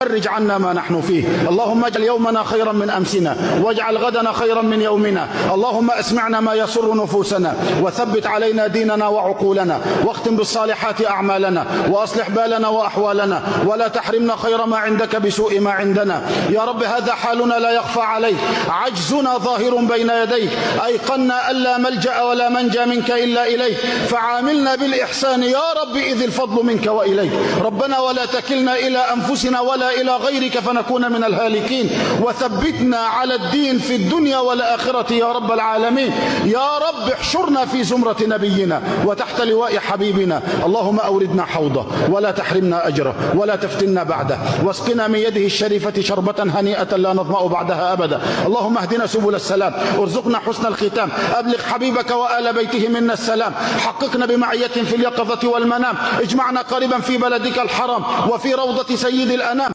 فرج عنا ما نحن فيه. اللهم اجعل يومنا خيرا من أمسنا، واجعل غدنا خيرا من يومنا. اللهم اسمعنا ما يسر نفوسنا، وثبت علينا ديننا وعقولنا، واختم بالصالحات أعمالنا، وأصلح بالنا وأحوالنا، ولا تحرمنا خير ما عندك بسوء ما عندنا. يا رب هذا حالنا لا يخفى عليك، عجزنا ظاهر بين يديك، أيقنا ألا ملجأ ولا منجى منك إلا إليك، فعاملنا بالإحسان يا رب إذ الفضل منك وإليك. ربنا ولا تكلنا إلى أنفسنا ولا إلى غيرك فنكون من الهالكين، وثبتنا على الدين في الدنيا والآخرة يا رب العالمين. يا رب احشرنا في زمرة نبينا وتحت لواء حبيبنا. اللهم أوردنا حوضه ولا تحرمنا أجره ولا تفتنا بعده، واسقنا من يده الشريفة شربة هنيئة لا نظمأ بعدها أبدا. اللهم اهدنا سبل السلام، ارزقنا حسن الختام، أبلغ حبيبك وآل بيته منا السلام، حققنا بمعية في اليقظة والمنام، اجمعنا قريبا في بلدك الحرام وفي روضة سيد الأنام.